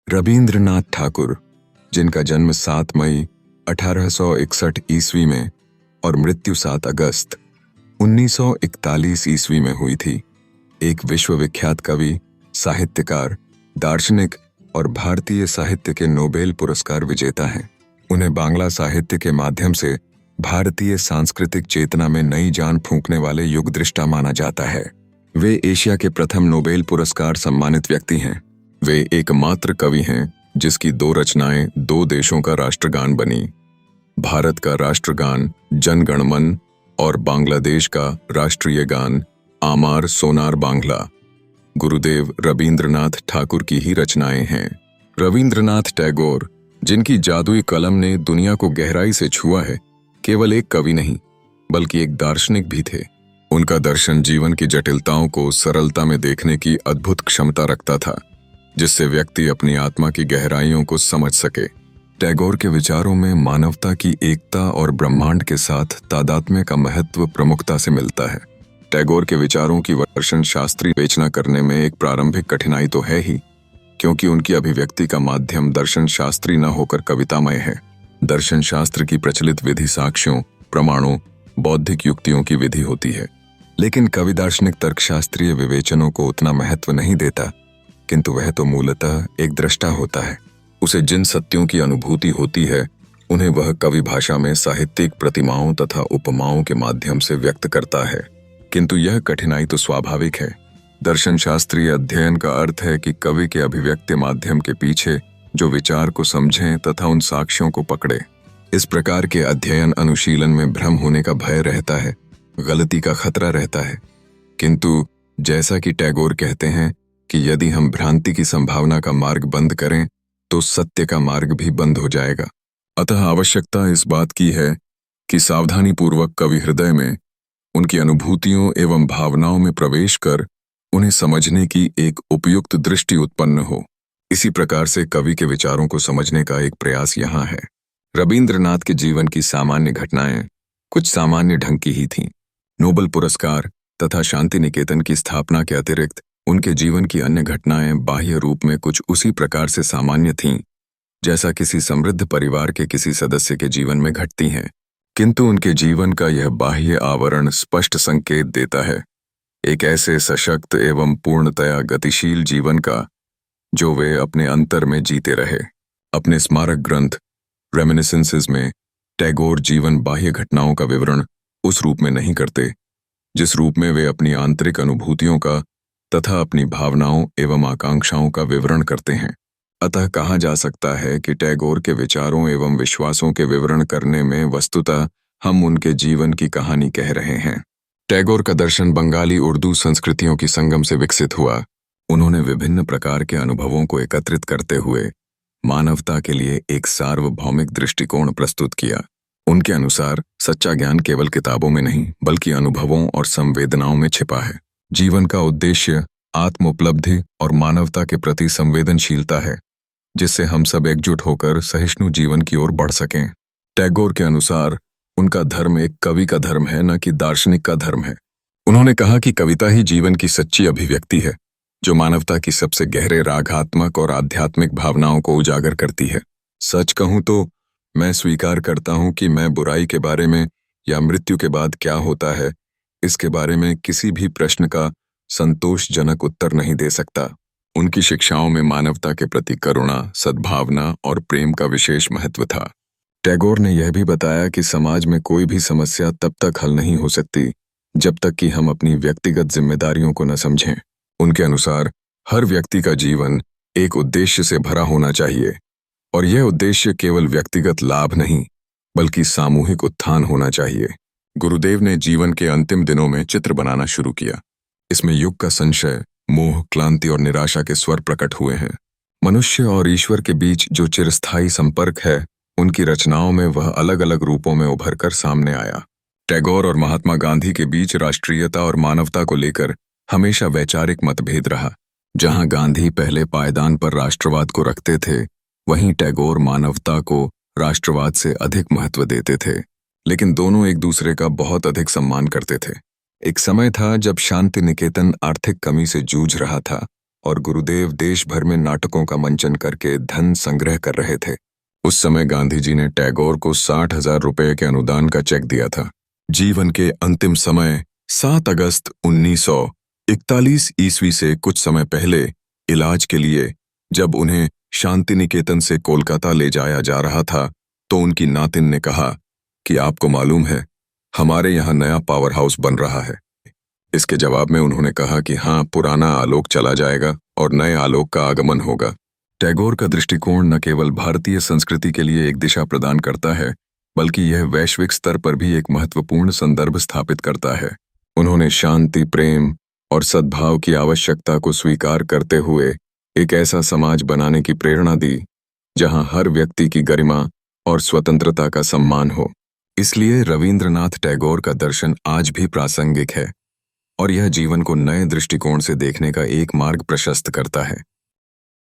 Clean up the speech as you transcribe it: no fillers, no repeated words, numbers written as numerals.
रबीन्द्रनाथ ठाकुर, जिनका जन्म 7 मई 1861 ईस्वी में और मृत्यु 7 अगस्त 1941 ईस्वी में हुई थी, एक विश्वविख्यात कवि, साहित्यकार, दार्शनिक और भारतीय साहित्य के नोबेल पुरस्कार विजेता हैं। उन्हें बांग्ला साहित्य के माध्यम से भारतीय सांस्कृतिक चेतना में नई जान फूंकने वाले युगदृष्टा माना जाता है। वे एशिया के प्रथम नोबेल पुरस्कार सम्मानित व्यक्ति हैं। वे एकमात्र कवि हैं जिसकी 2 रचनाएं 2 देशों का राष्ट्रगान बनी, भारत का राष्ट्रगान जन गण मन और बांग्लादेश का राष्ट्रीय गान आमार सोनार बांग्ला गुरुदेव रबीन्द्रनाथ ठाकुर की ही रचनाएं हैं। रवींद्रनाथ टैगोर, जिनकी जादुई कलम ने दुनिया को गहराई से छुआ है, केवल एक कवि नहीं बल्कि एक दार्शनिक भी थे। उनका दर्शन जीवन की जटिलताओं को सरलता में देखने की अद्भुत क्षमता रखता था, जिससे व्यक्ति अपनी आत्मा की गहराइयों को समझ सके। टैगोर के विचारों में मानवता की एकता और ब्रह्मांड के साथ तादात्म्य का महत्व प्रमुखता से मिलता है। टैगोर के विचारों की दर्शन शास्त्री विवेचना करने में एक प्रारंभिक कठिनाई तो है ही, क्योंकि उनकी अभिव्यक्ति का माध्यम दर्शन शास्त्री न होकर कवितामय है। दर्शन शास्त्र की प्रचलित विधि साक्ष्यों, प्रमाणों, बौद्धिक युक्तियों की विधि होती है, लेकिन कवि दार्शनिक तर्कशास्त्रीय विवेचनों को उतना महत्व नहीं देता, किंतु वह तो मूलतः एक दृष्टा होता है। उसे जिन सत्यों की अनुभूति होती है, उन्हें वह कवि भाषा में साहित्यिक प्रतिमाओं तथा उपमाओं के माध्यम से व्यक्त करता है। किंतु यह कठिनाई तो स्वाभाविक है। दर्शन शास्त्रीय अध्ययन का अर्थ है कि कवि के अभिव्यक्ति माध्यम के पीछे जो विचार को समझें तथा उन साक्ष्यों को पकड़े। इस प्रकार के अध्ययन अनुशीलन में भ्रम होने का भय रहता है, गलती का खतरा रहता है। किंतु जैसा कि टैगोर कहते हैं कि यदि हम भ्रांति की संभावना का मार्ग बंद करें तो सत्य का मार्ग भी बंद हो जाएगा। अतः आवश्यकता इस बात की है कि सावधानी पूर्वक कवि हृदय में उनकी अनुभूतियों एवं भावनाओं में प्रवेश कर उन्हें समझने की एक उपयुक्त दृष्टि उत्पन्न हो। इसी प्रकार से कवि के विचारों को समझने का एक प्रयास यहाँ है। रबीन्द्रनाथ के जीवन की सामान्य घटनाएं कुछ सामान्य ढंग की ही थीं। नोबेल पुरस्कार तथा शांति निकेतन की स्थापना के अतिरिक्त उनके जीवन की अन्य घटनाएं बाह्य रूप में कुछ उसी प्रकार से सामान्य थीं जैसा किसी समृद्ध परिवार के किसी सदस्य के जीवन में घटती हैं, किंतु उनके जीवन का यह बाह्य आवरण स्पष्ट संकेत देता है एक ऐसे सशक्त एवं पूर्णतया गतिशील जीवन का जो वे अपने अंतर में जीते रहे। अपने स्मारक ग्रंथ रेमिनिसेंसेस में टैगोर जीवन बाह्य घटनाओं का विवरण उस रूप में नहीं करते जिस रूप में वे अपनी आंतरिक अनुभूतियों का तथा अपनी भावनाओं एवं आकांक्षाओं का विवरण करते हैं। अतः कहा जा सकता है कि टैगोर के विचारों एवं विश्वासों के विवरण करने में वस्तुतः हम उनके जीवन की कहानी कह रहे हैं। टैगोर का दर्शन बंगाली उर्दू संस्कृतियों की संगम से विकसित हुआ। उन्होंने विभिन्न प्रकार के अनुभवों को एकत्रित करते हुए मानवता के लिए एक सार्वभौमिक दृष्टिकोण प्रस्तुत किया। उनके अनुसार सच्चा ज्ञान केवल किताबों में नहीं बल्कि अनुभवों और संवेदनाओं में छिपा है। जीवन का उद्देश्य आत्मोपलब्धि और मानवता के प्रति संवेदनशीलता है, जिससे हम सब एकजुट होकर सहिष्णु जीवन की ओर बढ़ सकें। टैगोर के अनुसार उनका धर्म एक कवि का धर्म है, न कि दार्शनिक का धर्म है। उन्होंने कहा कि कविता ही जीवन की सच्ची अभिव्यक्ति है, जो मानवता की सबसे गहरे रागात्मक और आध्यात्मिक भावनाओं को उजागर करती है। सच कहूं तो मैं स्वीकार करता हूं कि मैं बुराई के बारे में या मृत्यु के बाद क्या होता है, इसके बारे में किसी भी प्रश्न का संतोषजनक उत्तर नहीं दे सकता। उनकी शिक्षाओं में मानवता के प्रति करुणा, सद्भावना और प्रेम का विशेष महत्व था। टैगोर ने यह भी बताया कि समाज में कोई भी समस्या तब तक हल नहीं हो सकती जब तक कि हम अपनी व्यक्तिगत जिम्मेदारियों को न समझें। उनके अनुसार हर व्यक्ति का जीवन एक उद्देश्य से भरा होना चाहिए, और यह उद्देश्य केवल व्यक्तिगत लाभ नहीं बल्कि सामूहिक उत्थान होना चाहिए। गुरुदेव ने जीवन के अंतिम दिनों में चित्र बनाना शुरू किया। इसमें युग का संशय, मोह, क्लांति और निराशा के स्वर प्रकट हुए हैं। मनुष्य और ईश्वर के बीच जो चिरस्थायी संपर्क है, उनकी रचनाओं में वह अलग अलग रूपों में उभरकर सामने आया। टैगोर और महात्मा गांधी के बीच राष्ट्रीयता और मानवता को लेकर हमेशा वैचारिक मतभेद रहा। जहां गांधी पहले पायदान पर राष्ट्रवाद को रखते थे, वहीं टैगोर मानवता को राष्ट्रवाद से अधिक महत्व देते थे। लेकिन दोनों एक दूसरे का बहुत अधिक सम्मान करते थे। एक समय था जब शांति निकेतन आर्थिक कमी से जूझ रहा था और गुरुदेव देश भर में नाटकों का मंचन करके धन संग्रह कर रहे थे। उस समय गांधी जी ने टैगोर को 60,000 रुपए के अनुदान का चेक दिया था। जीवन के अंतिम समय 7 अगस्त 1941 ईस्वी से कुछ समय पहले इलाज के लिए जब उन्हें शांति निकेतन से कोलकाता ले जाया जा रहा था तो उनकी नातिन ने कहा कि आपको मालूम है हमारे यहाँ नया पावर हाउस बन रहा है। इसके जवाब में उन्होंने कहा कि हाँ, पुराना आलोक चला जाएगा और नए आलोक का आगमन होगा। टैगोर का दृष्टिकोण न केवल भारतीय संस्कृति के लिए एक दिशा प्रदान करता है बल्कि यह वैश्विक स्तर पर भी एक महत्वपूर्ण संदर्भ स्थापित करता है। उन्होंने शांति, प्रेम और सद्भाव की आवश्यकता को स्वीकार करते हुए एक ऐसा समाज बनाने की प्रेरणा दी जहां हर व्यक्ति की गरिमा और स्वतंत्रता का सम्मान हो। इसलिए रवींद्रनाथ टैगोर का दर्शन आज भी प्रासंगिक है और यह जीवन को नए दृष्टिकोण से देखने का एक मार्ग प्रशस्त करता है।